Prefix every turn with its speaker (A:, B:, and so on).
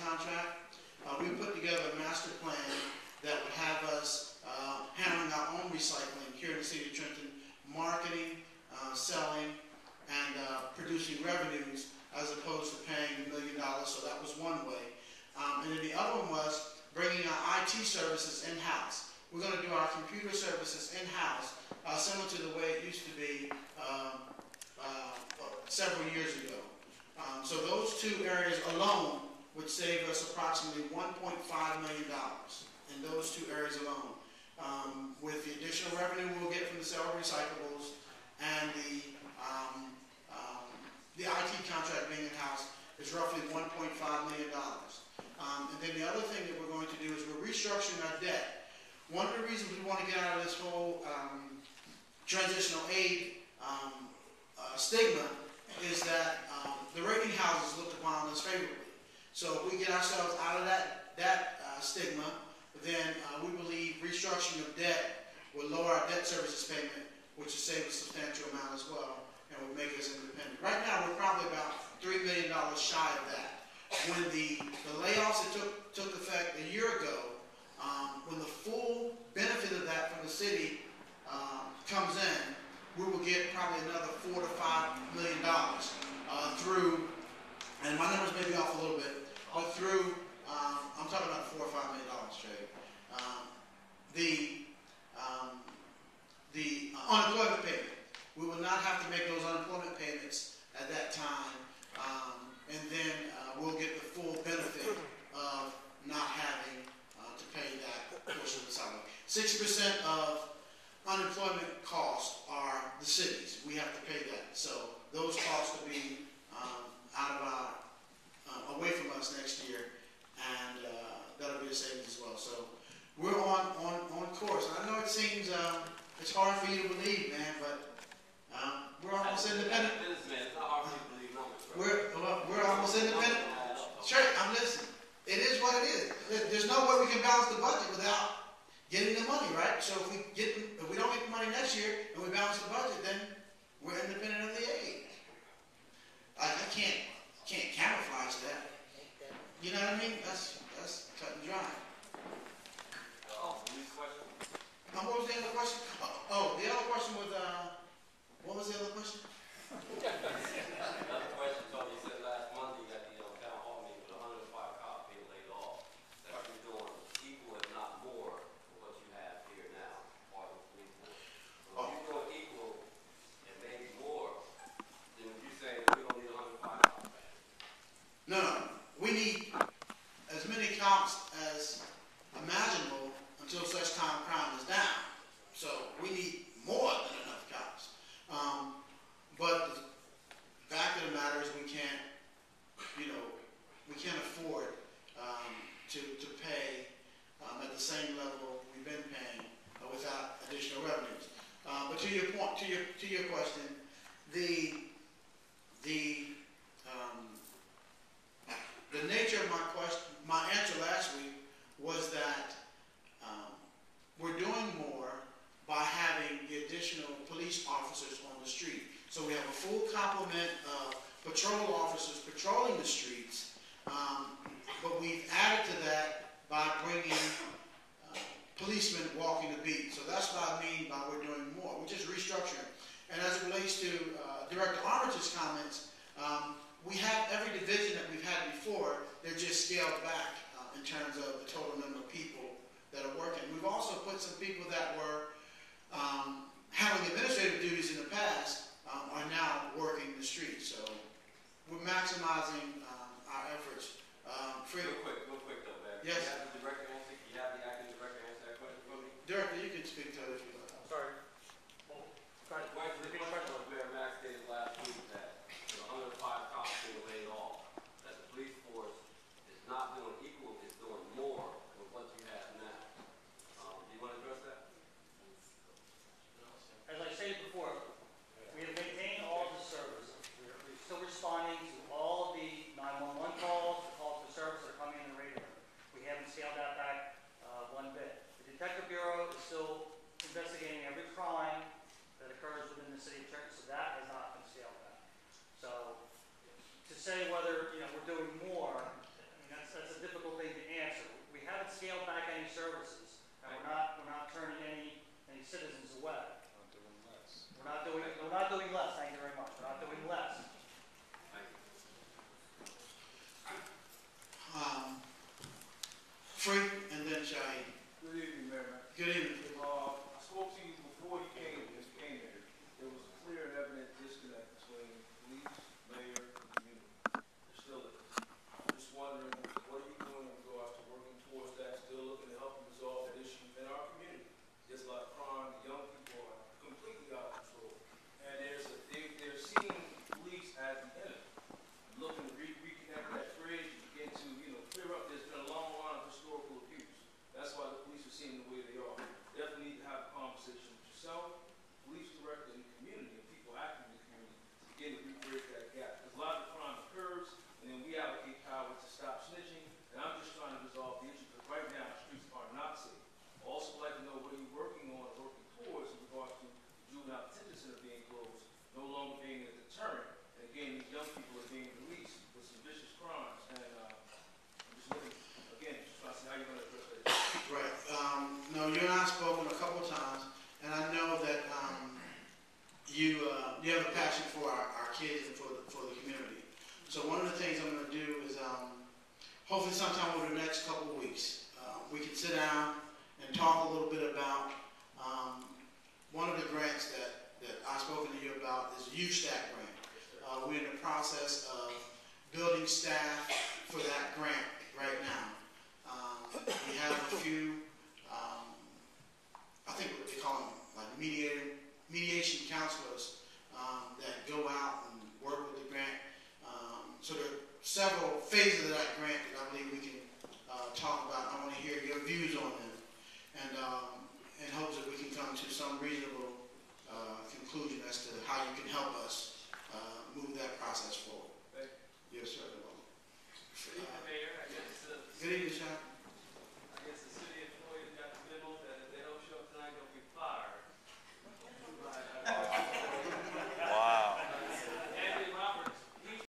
A: contract. We put together a master plan that would have us handling our own recycling here in the city of Trenton, marketing, selling, and producing revenues as opposed to paying $1 million. So that was one way. And then the other one was bringing our IT services in-house. We're going to do our computer services in-house, similar to the way it used to be several years ago. So those two areas alone would save us approximately $1.5 million in those two areas alone. With the additional revenue we'll get from the sale of recyclables and the IT contract being in-house is roughly $1.5 million. And then the other thing that we're going to do is we're restructuring our debt. One of the reasons we want to get out of this whole transitional aid stigma is that the rating houses looked upon us favorably. So if we get ourselves out of that stigma, then we believe restructuring of debt will lower our debt services payment, which will save a substantial amount as well, and will make us independent. Right now, we're probably about $3 million shy of that. When the layoffs that took effect a year ago, when the full benefit of that from the city comes in, we will get probably another $4 to $5 million through, and my numbers may be off a little bit, but through, I'm talking about $4 or $5 million, Trey. The unemployment payment. We will not have to make those unemployment payments at that time, and then we'll get the full benefit of not having to pay that portion of the salary. 60% of unemployment costs are the cities. We have to pay that. So those costs will be out of our, away from us next year, and that'll be a savings as well. So we're on course. I know it seems it's hard for you to believe, man, but we're almost independent.
B: It's not hard for you to believe numbers.
A: We're almost independent. Straight, I'm listening. It is what it is. There's no way we can balance the budget without getting the money, right? So if we don't get the money next year and we balance the budget, then we're independent of the aid. I can't camouflage that. You know what I mean? That's cut and dry. What was the other question? The other question was, what was the other question?
B: Another question, Tony, you said last Monday at the town hall meeting with 105 cops being laid off, that you're doing equal if not more than what you have here now, part of the police force. So if you're doing equal and maybe more, then you say that we don't need 105 cops.
A: No. We need as many cops as imaginable until such time crime is down. So we need more than enough cops. But the fact of the matter is we can't afford to pay at the same level we've been paying without additional revenues. But to your point, to your question, the nature of my answer last week was that we're doing more by having the additional police officers on the street. So we have a full complement of patrol officers patrolling the streets, but we've added to that by bringing policemen walking the beat. So that's what I mean by we're doing more. We're just restructuring. And as it relates to Director Armitage's comments, we have every division that we've had before. They're just scaled back in terms of the total number of people that are working. We've also put some people that were having administrative duties in the past are now working the streets. So we're maximizing our efforts.
B: Real quick though, man.
A: Yes.
B: You have the director answer? You have the acting director answer that question for me?
A: Director, you can speak to it if you like.
C: I'm sorry.
B: The question was Mayor Mack stated last week that 105 cops being laid off, that the police force is not doing equal, it's doing more with what you have now. Do you want to address that?
C: As I stated before, we have maintained all the service. We're still responding to all of the 911 calls,
A: Frank, and then Shaheed.
D: Good evening, Mayor.
A: Good evening.
D: I spoke to you before you came here. There was a clear and evident disconnect between police, mayor, and community. There still is. I'm just wondering, what are you doing in regards to working towards that, still looking to help resolve that issue in our community? There's a lot of crime, the young people are completely out of control. And they're seeing police as the enemy. I'm looking to reconnect that bridge and begin to, clear up. There's been a long line of historical abuse. That's why the police are seeing the way they are. Definitely need to have a conversation with yourself, police director, and the community, and people active in the community to begin to re-bridge that gap. Because a lot of the crime occurs, and then we allocate power to stop snitching, and I'm just trying to resolve the issue, because right now, the streets are not safe. I also like to know what you're working on or working towards in regards to the juvenile detention center being closed, no longer being a deterrent. And again, these young people are being released with some vicious crimes, and I'm just looking, again, just trying to see how you're going to address that issue.
A: Right. No, you and I have spoken a couple times, and I know that you have a passion for our kids and for the community. So one of the things I'm going to do is hopefully sometime over the next couple of weeks, we can sit down and talk a little bit about one of the grants that I've spoken to you about is the U-Stack grant. We're in the process of building staff for that grant right now. We have a few, I think what they call them, like mediation counselors that go out and work with the grant. So there are several phases of that grant that I believe we can talk about. I want to hear your views on them, and hopes that we can come to some reasonable conclusion as to how you can help us move that process forward. Yes, sir.